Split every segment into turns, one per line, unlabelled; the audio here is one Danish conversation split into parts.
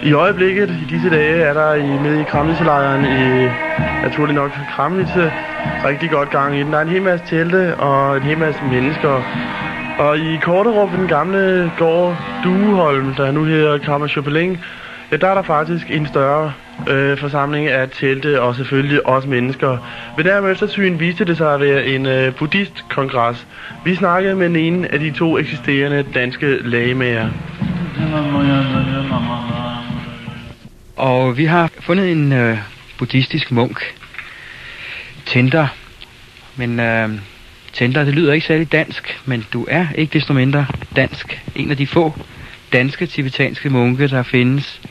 I øjeblikket, i disse dage, er der nede i Kramnitze-lejren i, naturligt nok, Kramnitze, rigtig godt gang i den. Der er en hel masse telte og en hel masse mennesker. Og i Korterup, den gamle gård Dueholm, der nu hedder Kammerchoppeling, ja, der er der faktisk en større forsamling af telte og selvfølgelig også mennesker. Ved nærmere eftersyn viste det sig at være en buddhistkongres. Vi snakkede med den ene af de to eksisterende danske lægemager.
Og vi har fundet en buddhistisk munk, Tender. Men Tender, det lyder ikke særlig dansk, men du er ikke desto mindre dansk. En af de få danske tibetanske munke, der findes.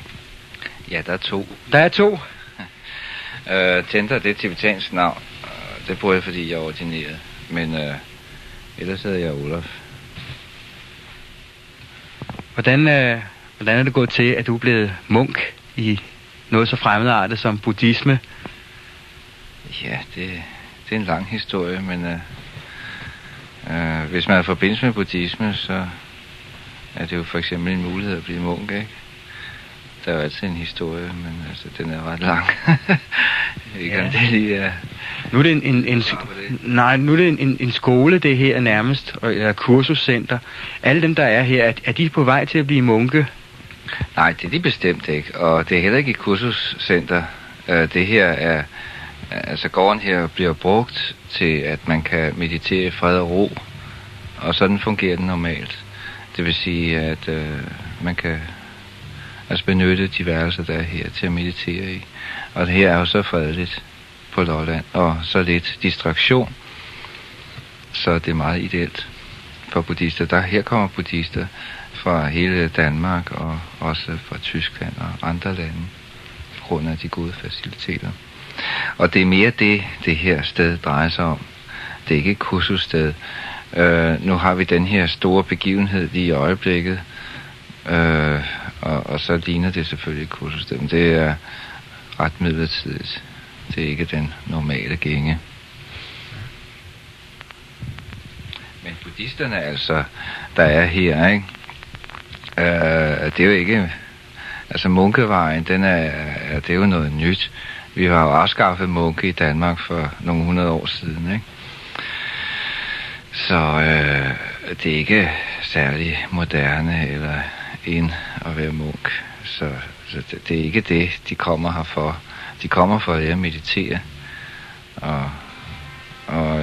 Ja, der er to.
Der er to?
Tender, det er tibetansk navn. Det bruger jeg, fordi jeg er ordineret. Men ellers hedder jeg Olaf.
Hvordan er det gået til, at du er blevet munk i noget så fremmedartet som buddhisme?
Ja, det er en lang historie, men hvis man er forbindes med buddhisme, så er det jo for eksempel en mulighed at blive munk, ikke? Der er jo altid en historie, men altså, den er ret lang. Ikke, ja. Det lige er...
Nu er det en skole, det her nærmest, eller kursuscenter. Alle dem, der er her, er de på vej til at blive munke?
Nej, det er de bestemt ikke, og det er heller ikke et kursuscenter. Det her er... Altså gården her bliver brugt til, at man kan meditere i fred og ro, og sådan fungerer den normalt. Det vil sige, at man kan benytte de værelser, der er her, til at meditere i. Og det her er jo så fredeligt på Lolland, og så lidt distraktion, så det er meget ideelt for buddhister. Her kommer buddhister fra hele Danmark, og også fra Tyskland og andre lande, på grund af de gode faciliteter. Og det er mere det her sted drejer sig om. Det er ikke et kursussted. Nu har vi den her store begivenhed lige i øjeblikket, og så ligner det selvfølgelig et kursussted, men det er ret midlertidigt. Det er ikke den normale gænge. Men buddhisterne altså, der er her, ikke? Det er jo ikke... Altså munkevejen, det er jo noget nyt. Vi har jo afskaffet munke i Danmark for nogle 100 år siden, ikke? Så det er ikke særlig moderne eller ind at være munk. Så det er ikke det, de kommer her for. De kommer for at meditere. Og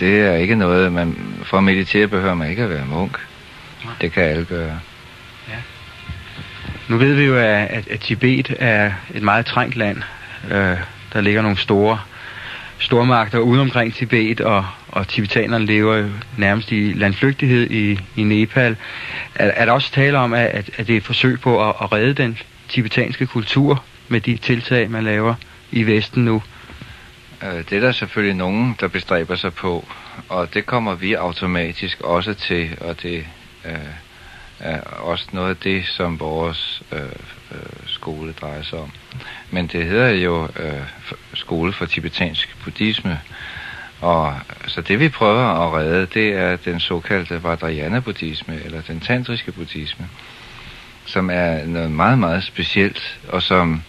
det er ikke noget, for at meditere behøver man ikke at være munk. Det kan alle gøre.
Ja. Nu ved vi jo, at Tibet er et meget trængt land. Der ligger nogle stormagter ude omkring Tibet, og tibetanerne lever jo nærmest i landflygtighed i Nepal. Er der også tale om, at det er et forsøg på at redde den tibetanske kultur med de tiltag, man laver i Vesten nu?
Det er der selvfølgelig nogen, der bestræber sig på, og det kommer vi automatisk også til, og det er også noget af det, som vores skole drejer sig om. Men det hedder jo skole for tibetansk buddhisme, og så det vi prøver at redde, det er den såkaldte Vajrayana-buddhisme, eller den tantriske buddhisme, som er noget meget, meget specielt, og som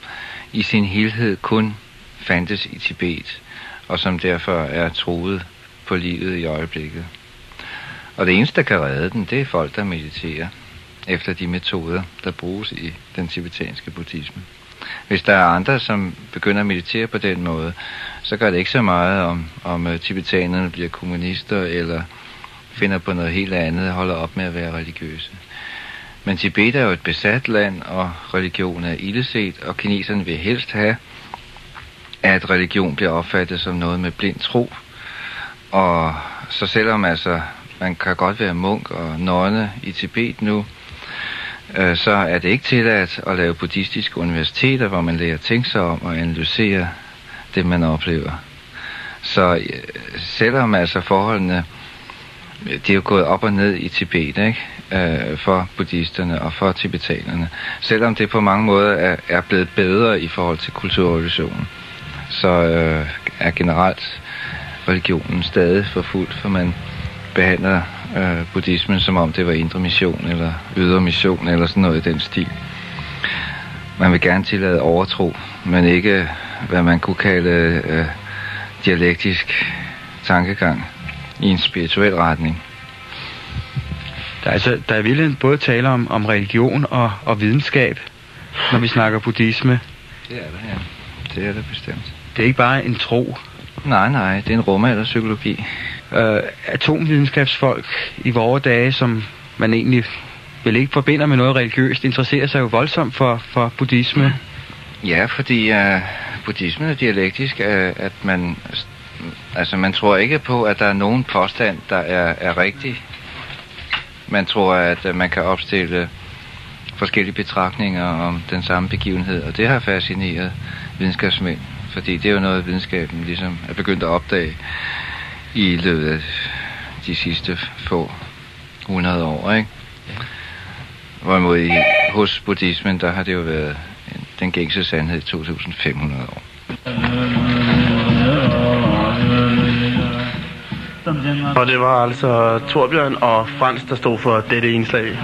i sin helhed kun fandtes i Tibet, og som derfor er truet på livet i øjeblikket. Og det eneste, der kan redde den, det er folk, der mediterer efter de metoder, der bruges i den tibetanske buddhisme. Hvis der er andre, som begynder at meditere på den måde, så gør det ikke så meget, om tibetanerne bliver kommunister, eller finder på noget helt andet og holder op med at være religiøse. Men Tibet er jo et besat land, og religion er ildeset, og kineserne vil helst have, at religion bliver opfattet som noget med blind tro. Og så selvom altså man kan godt være munk og nonne i Tibet nu, så er det ikke tilladt at lave buddhistiske universiteter, hvor man lærer at tænke sig om og analysere det, man oplever. Så selvom altså forholdene, de er jo gået op og ned i Tibet, ikke? For buddhisterne og for tibetanerne. Selvom det på mange måder er blevet bedre i forhold til kulturrevolutionen, så er generelt religionen stadig forfulgt, for man behandler buddhismen som om det var indre mission eller ydre mission eller sådan noget i den stil. Man vil gerne tillade overtro, men ikke hvad man kunne kalde dialektisk tankegang i en spirituel retning.
Der er virkelig både tale om religion og videnskab, når vi snakker buddhisme.
Det er det, ja. Det er det bestemt.
Det er ikke bare en tro.
Nej, det er en rumalderpsykologi.
Atomvidenskabsfolk i vore dage, som man egentlig vel ikke forbinder med noget religiøst, interesserer sig jo voldsomt for buddhisme.
Ja, fordi buddhismen er dialektisk, at man tror ikke på, at der er nogen påstand, der er rigtig. Man tror, at man kan opstille forskellige betragtninger om den samme begivenhed, og det har fascineret videnskabsmænd, fordi det er jo noget, videnskaben ligesom er begyndt at opdage i løbet af de sidste få 100 år, ikke? Hvorimod hos buddhismen, der har det jo været den gængse sandhed i 2500 år.
Og det var altså Torbjørn og Frans, der stod for dette indslag.